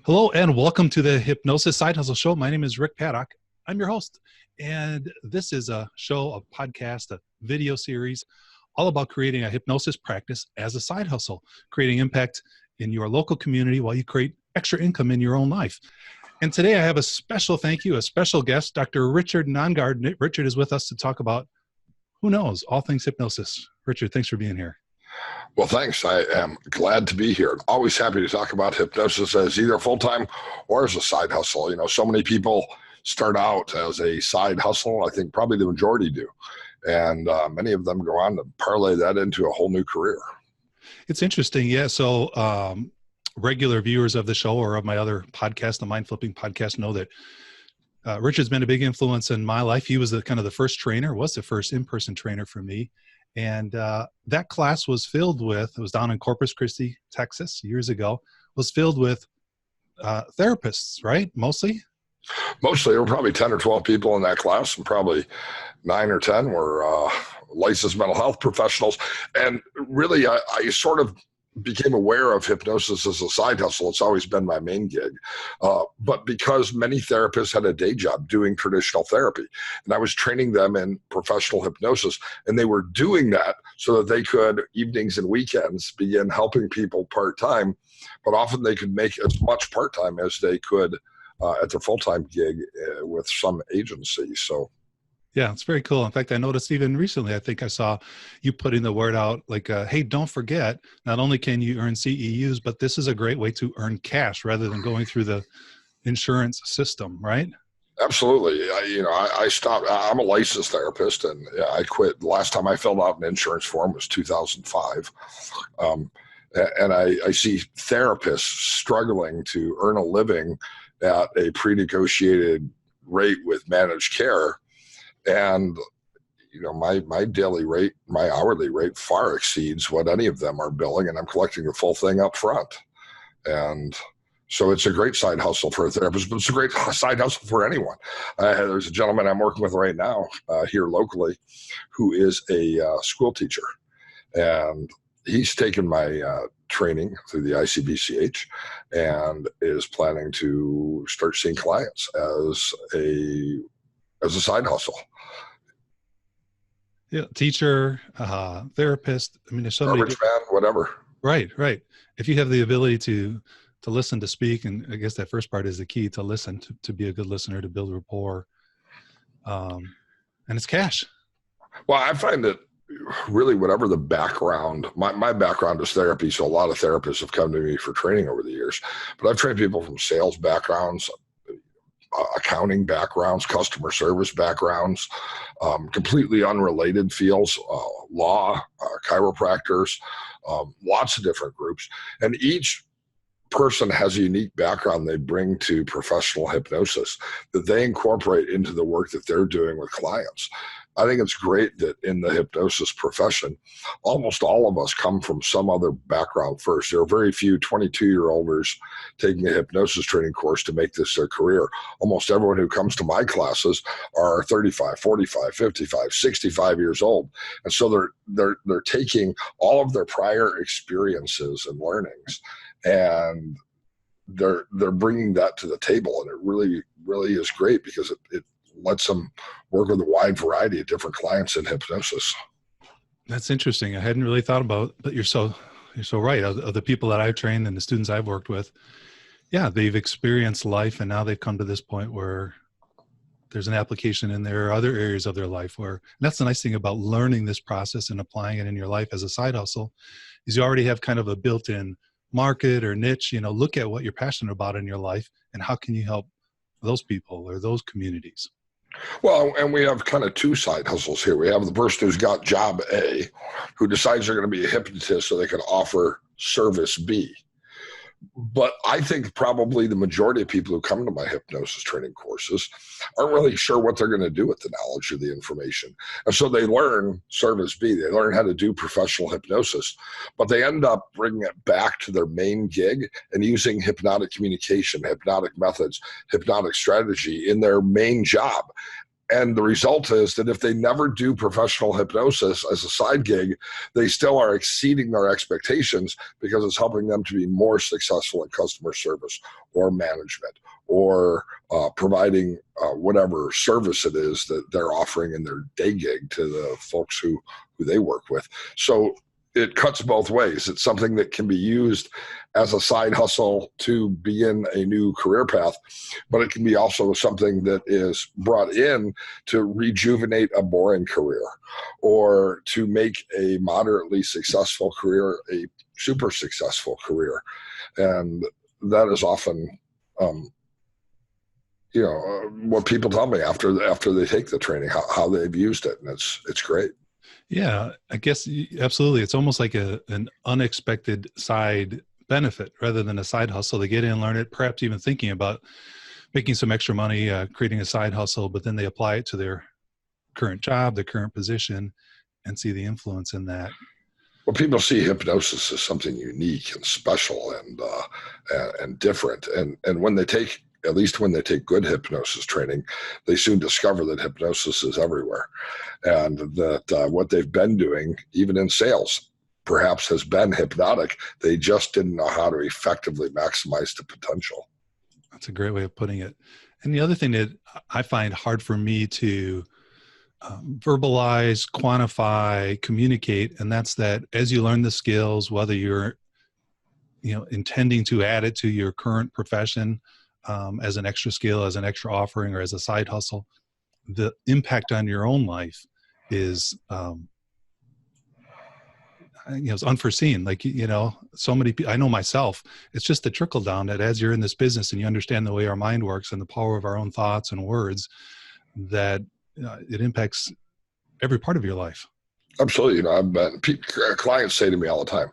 Hello and welcome to the Hypnosis Side Hustle Show. My name is Rick Paddock. I'm your host, and this is a show, a podcast, a video series all about creating a hypnosis practice as a side hustle, creating impact in your local community while you create extra income in your own life. And today I have a special thank you, a special guest, Dr. Richard Nongard. Richard is with us to talk about, who knows, all things hypnosis. Richard, thanks for being here. Well, thanks. I am glad to be here. Always happy to talk about hypnosis as either full-time or as a side hustle. You know, so many people start out as a side hustle. I think probably the majority do. And many of them go on to parlay that into a whole new career. It's interesting. Yeah. So regular viewers of the show or of my other podcast, the Mind Flipping podcast, know that Richard's been a big influence in my life. He was the first trainer, was the first in-person trainer for me. And that class was filled with, it was down in Corpus Christi, Texas, years ago, was filled with therapists, right? Mostly? Mostly. There were probably 10 or 12 people in that class, and probably 9 or 10 were licensed mental health professionals. And really, I sort of became aware of hypnosis as a side hustle. It's always been my main gig. But because many therapists had a day job doing traditional therapy, and I was training them in professional hypnosis, and they were doing that so that they could, evenings and weekends, begin helping people part-time, but often they could make as much part-time as they could at their full-time gig with some agency. So yeah, it's very cool. In fact, I noticed even recently, I think I saw you putting the word out like, hey, don't forget, not only can you earn CEUs, but this is a great way to earn cash rather than going through the insurance system, right? Absolutely. I stopped. I'm a licensed therapist, and I quit. The last time I filled out an insurance form was 2005. And I see therapists struggling to earn a living at a pre-negotiated rate with managed care. And, you know, my daily rate, my hourly rate far exceeds what any of them are billing, and I'm collecting the full thing up front. And so it's a great side hustle for a therapist, but it's a great side hustle for anyone. There's a gentleman I'm working with right now here locally who is a school teacher, and he's taken my training through the ICBCH and is planning to start seeing clients as a side hustle. Yeah, teacher, therapist. I mean, there's so many. Garbage man, whatever. Right. If you have the ability to listen, to speak, and I guess that first part is the key, to listen, to be a good listener, to build rapport, and it's cash. Well, I find that really whatever the background, my background is therapy, so a lot of therapists have come to me for training over the years, but I've trained people from sales backgrounds, accounting backgrounds, customer service backgrounds, completely unrelated fields, law, chiropractors, lots of different groups. And each person has a unique background they bring to professional hypnosis that they incorporate into the work that they're doing with clients. I think it's great that in the hypnosis profession, almost all of us come from some other background first. There are very few 22-year-olders taking a hypnosis training course to make this their career. Almost everyone who comes to my classes are 35, 45, 55, 65 years old. And so they're taking all of their prior experiences and learnings, and they're bringing that to the table. And it really, really is great because it lets them work with a wide variety of different clients in hypnosis. That's interesting. I hadn't really thought about, but you're so right. Of the people that I've trained and the students I've worked with, yeah, they've experienced life, and now they've come to this point where there's an application in there, other areas of their life where, and that's the nice thing about learning this process and applying it in your life as a side hustle, is you already have kind of a built-in market or niche. You know, look at what you're passionate about in your life and how can you help those people or those communities. Well, and we have kind of two side hustles here. We have the person who's got job A, who decides they're going to be a hypnotist so they can offer service B. But I think probably the majority of people who come to my hypnosis training courses aren't really sure what they're going to do with the knowledge or the information. And so they learn service B, they learn how to do professional hypnosis, but they end up bringing it back to their main gig and using hypnotic communication, hypnotic methods, hypnotic strategy in their main job. And the result is that if they never do professional hypnosis as a side gig, they still are exceeding their expectations because it's helping them to be more successful in customer service or management or providing whatever service it is that they're offering in their day gig to the folks who they work with. So it cuts both ways. It's something that can be used as a side hustle to begin a new career path, but it can be also something that is brought in to rejuvenate a boring career or to make a moderately successful career a super successful career. And that is often, what people tell me after they take the training, how they've used it. And it's great. Yeah, I guess absolutely. It's almost like an unexpected side benefit rather than a side hustle. They get in, learn it, perhaps even thinking about making some extra money, creating a side hustle, but then they apply it to their current job, their current position, and see the influence in that. Well, people see hypnosis as something unique and special and different. And when they take, at least when they take good hypnosis training, they soon discover that hypnosis is everywhere, and that what they've been doing, even in sales, perhaps has been hypnotic. They just didn't know how to effectively maximize the potential. That's a great way of putting it. And the other thing that I find hard for me to verbalize, quantify, communicate, and that's that as you learn the skills, whether you're intending to add it to your current profession as an extra skill, as an extra offering, or as a side hustle, the impact on your own life is it's unforeseen. Like, so many people, I know myself, it's just the trickle down that as you're in this business and you understand the way our mind works and the power of our own thoughts and words, that it impacts every part of your life. Absolutely. Clients say to me all the time,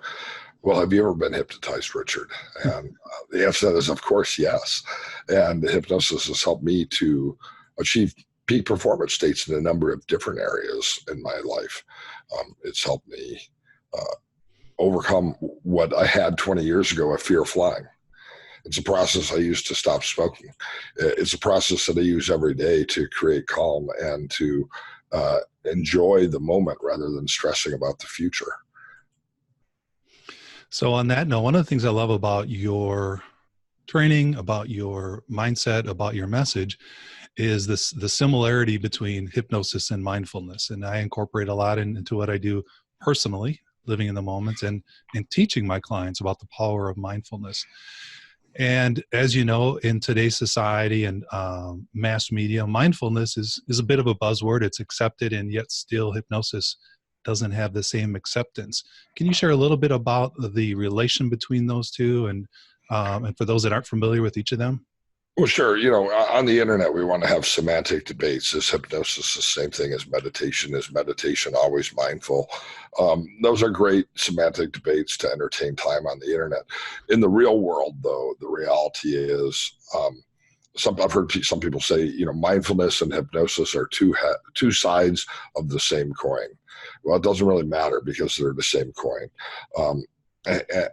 well, have you ever been hypnotized, Richard? And the answer is, of course, yes. And hypnosis has helped me to achieve peak performance states in a number of different areas in my life. It's helped me overcome what I had 20 years ago, a fear of flying. It's a process I use to stop smoking. It's a process that I use every day to create calm and to enjoy the moment rather than stressing about the future. So on that note, one of the things I love about your training, about your mindset, about your message is the similarity between hypnosis and mindfulness. And I incorporate a lot into what I do personally, living in the moment and teaching my clients about the power of mindfulness. And as you know, in today's society and mass media, mindfulness is a bit of a buzzword. It's accepted, and yet still hypnosis doesn't have the same acceptance. Can you share a little bit about the relation between those two, and for those that aren't familiar with each of them? Well, sure. On the internet, we want to have semantic debates. Is hypnosis the same thing as meditation? Is meditation always mindful? Those are great semantic debates to entertain time on the internet. In the real world, though, the reality is, I've heard some people say, mindfulness and hypnosis are two sides of the same coin. Well, it doesn't really matter because they're the same coin.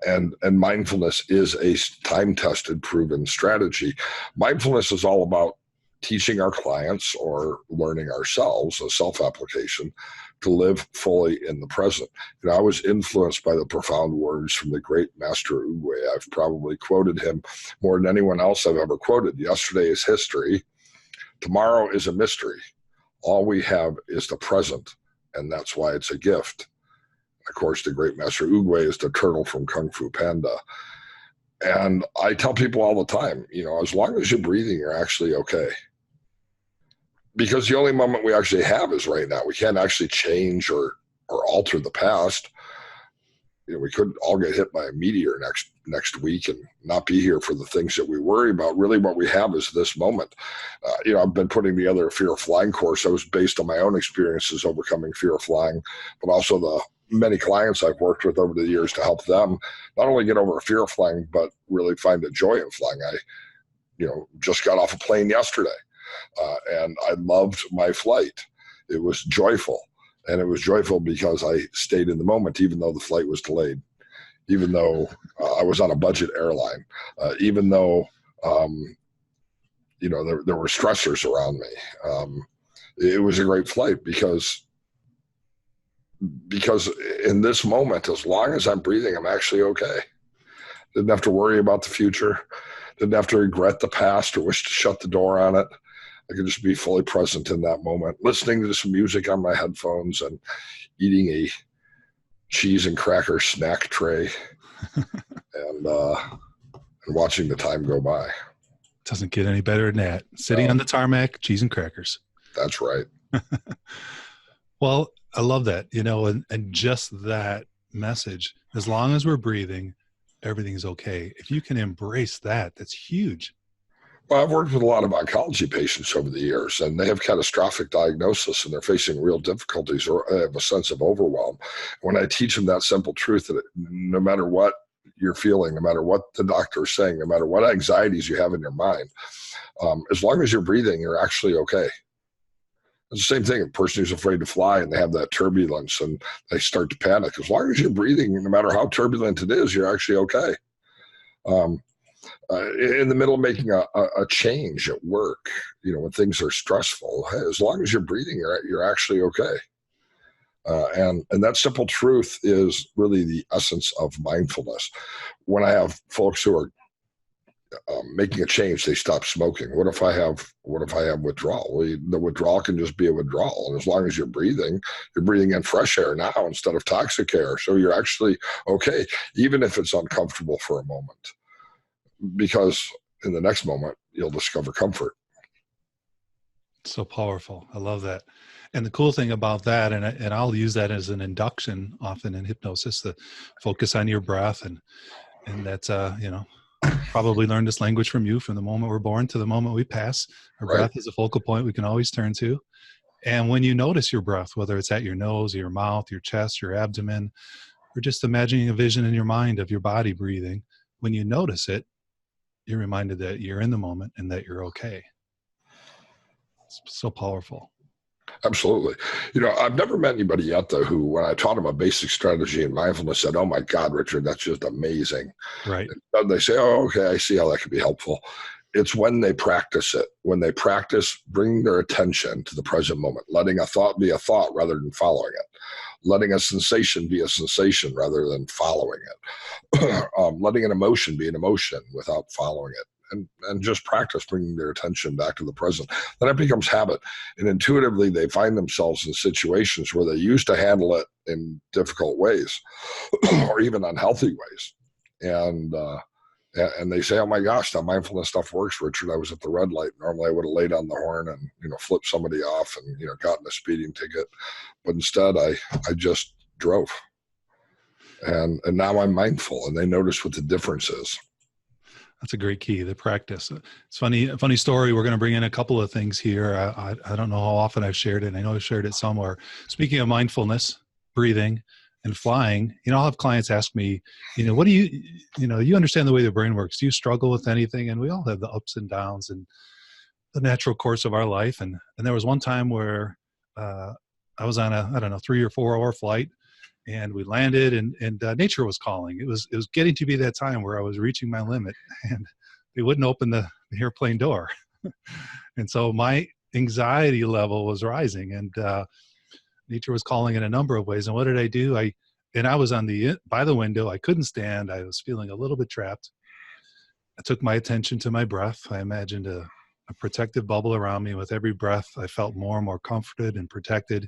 And mindfulness is a time-tested, proven strategy. Mindfulness is all about teaching our clients or learning ourselves, a self-application, to live fully in the present. I was influenced by the profound words from the great Master Oogway. I've probably quoted him more than anyone else I've ever quoted. Yesterday is history. Tomorrow is a mystery. All we have is the present, and that's why it's a gift. Of course, the great Master Oogway is the turtle from Kung Fu Panda. And I tell people all the time, as long as you're breathing, you're actually okay. Because the only moment we actually have is right now. We can't actually change or alter the past. We could all get hit by a meteor next week and not be here for the things that we worry about. Really, what we have is this moment. I've been putting together a fear of flying course. That was based on my own experiences overcoming fear of flying, but also the many clients I've worked with over the years to help them not only get over a fear of flying, but really find a joy in flying. I, just got off a plane yesterday, and I loved my flight. It was joyful. And it was joyful because I stayed in the moment, even though the flight was delayed, even though I was on a budget airline, even though, there were stressors around me. it was a great flight because in this moment, as long as I'm breathing, I'm actually okay. Didn't have to worry about the future. Didn't have to regret the past or wish to shut the door on it. I could just be fully present in that moment, listening to some music on my headphones and eating a cheese and cracker snack tray and watching the time go by. Doesn't get any better than that. Sitting on the tarmac, cheese and crackers. That's right. Well, I love that, and just that message, as long as we're breathing, everything's okay. If you can embrace that, that's huge. Well, I've worked with a lot of oncology patients over the years, and they have catastrophic diagnosis, and they're facing real difficulties or have a sense of overwhelm. When I teach them that simple truth that no matter what you're feeling, no matter what the doctor is saying, no matter what anxieties you have in your mind, as long as you're breathing, you're actually okay. It's the same thing. A person who's afraid to fly and they have that turbulence and they start to panic. As long as you're breathing, no matter how turbulent it is, you're actually okay. In the middle of making a change at work, when things are stressful, as long as you're breathing, you're actually okay. And that simple truth is really the essence of mindfulness. When I have folks who are making a change, they stop smoking. What if I have withdrawal? Well, the withdrawal can just be a withdrawal, and as long as you're breathing in fresh air now instead of toxic air, so you're actually okay, even if it's uncomfortable for a moment, because in the next moment you'll discover comfort. So powerful. I love that. And the cool thing about that, and I'll use that as an induction often in hypnosis, the focus on your breath, and that's probably learned this language from you. From the moment we're born to the moment we pass, our breath is a focal point we can always turn to. And when you notice your breath, whether it's at your nose, your mouth, your chest, your abdomen, or just imagining a vision in your mind of your body breathing, when you notice it, you're reminded that you're in the moment and that you're okay. It's so powerful. Absolutely. I've never met anybody yet, though, who, when I taught them a basic strategy in mindfulness, said, "Oh my God, Richard, that's just amazing." Right. And they say, "Oh, okay, I see how that could be helpful." It's when they practice it, when they practice bringing their attention to the present moment, letting a thought be a thought rather than following it, letting a sensation be a sensation rather than following it, letting an emotion be an emotion without following it. And just practice bringing their attention back to the present. Then it becomes habit. And intuitively, they find themselves in situations where they used to handle it in difficult ways or even unhealthy ways. And they say, "Oh my gosh, that mindfulness stuff works, Richard. I was at the red light. Normally I would have laid on the horn and, flipped somebody off and, gotten a speeding ticket. But instead I just drove. And now I'm mindful," and they notice what the difference is. That's a great key, the practice. It's a funny story. We're going to bring in a couple of things here. I don't know how often I've shared it. I know I've shared it somewhere. Speaking of mindfulness, breathing, and flying, I'll have clients ask me, what do you understand the way the brain works. Do you struggle with anything? And we all have the ups and downs and the natural course of our life. And there was one time where I was on a 3 or 4 hour flight. And we landed, and nature was calling. It was getting to be that time where I was reaching my limit, and they wouldn't open the airplane door. And so my anxiety level was rising, and nature was calling in a number of ways. And what did I do? I was by the window. I couldn't stand. I was feeling a little bit trapped. I took my attention to my breath. I imagined a protective bubble around me. With every breath, I felt more and more comforted and protected.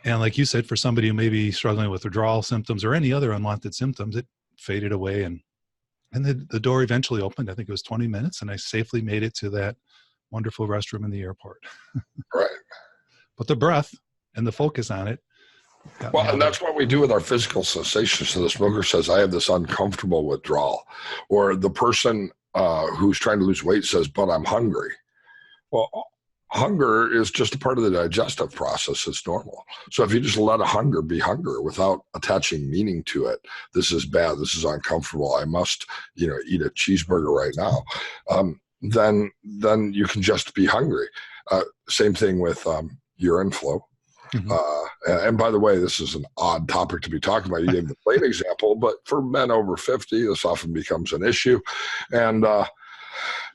And like you said, for somebody who may be struggling with withdrawal symptoms or any other unwanted symptoms, it faded away. And the door eventually opened. I think it was 20 minutes. And I safely made it to that wonderful restroom in the airport. Right. But the breath and the focus on it. Well, and that's what we do with our physical sensations. So the smoker says, "I have this uncomfortable withdrawal." Or the person who's trying to lose weight says, "But I'm hungry." Well, hunger is just a part of the digestive process. It's normal. So if you just let a hunger be hunger without attaching meaning to it, this is bad, this is uncomfortable, I must, eat a cheeseburger right now, then you can just be hungry. Same thing with urine flow. Mm-hmm. And by the way, this is an odd topic to be talking about. You gave the plane example, but for men over 50, this often becomes an issue. And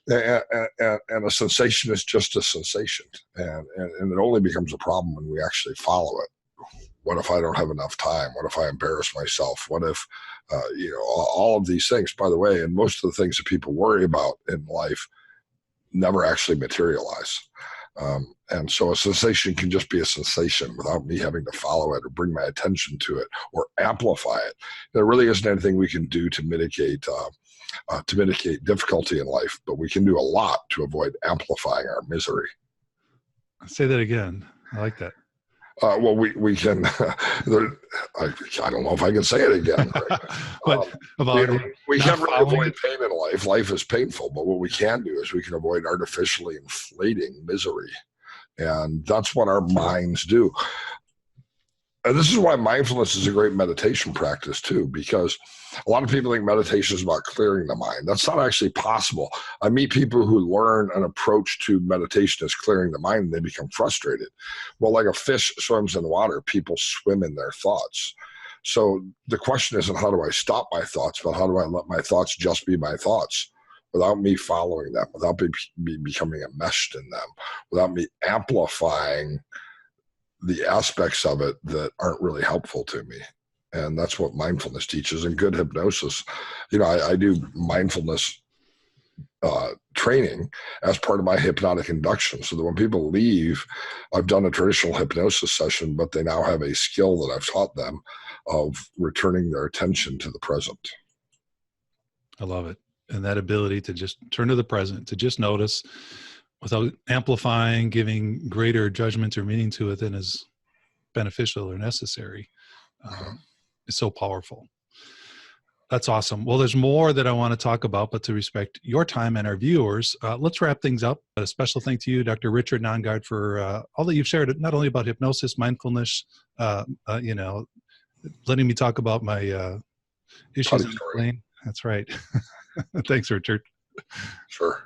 And a sensation is just a sensation, and it only becomes a problem when we actually follow it. What if I don't have enough time? What if I embarrass myself? What if, all of these things, by the way, and most of the things that people worry about in life never actually materialize. And so a sensation can just be a sensation without me having to follow it or bring my attention to it or amplify it. There really isn't anything we can do to mitigate difficulty in life, but we can do a lot to avoid amplifying our misery. Say that again. I like that. Well, we can. I don't know if I can say it again. But we can't really avoid pain in life. Life is painful, but what we can do is we can avoid artificially inflating misery, and that's what our minds do. And this is why mindfulness is a great meditation practice too, because a lot of people think meditation is about clearing the mind. That's not actually possible. I meet people who learn an approach to meditation as clearing the mind and they become frustrated. Well, like a fish swims in the water, people swim in their thoughts. So the question isn't how do I stop my thoughts, but how do I let my thoughts just be my thoughts without me following them, without me becoming enmeshed in them, without me amplifying the aspects of it that aren't really helpful to me. And that's what mindfulness teaches, and good hypnosis. I do mindfulness training as part of my hypnotic induction, so that when people leave, I've done a traditional hypnosis session, but they now have a skill that I've taught them of returning their attention to the present. I love it. And that ability to just turn to the present, to just notice without amplifying, giving greater judgment or meaning to it than is beneficial or necessary, is so powerful. That's awesome. Well, there's more that I want to talk about, but to respect your time and our viewers, let's wrap things up. A special thank to you, Dr. Richard Nongard, for all that you've shared, not only about hypnosis, mindfulness, letting me talk about my issues in the brain. That's right. Thanks, Richard. Sure.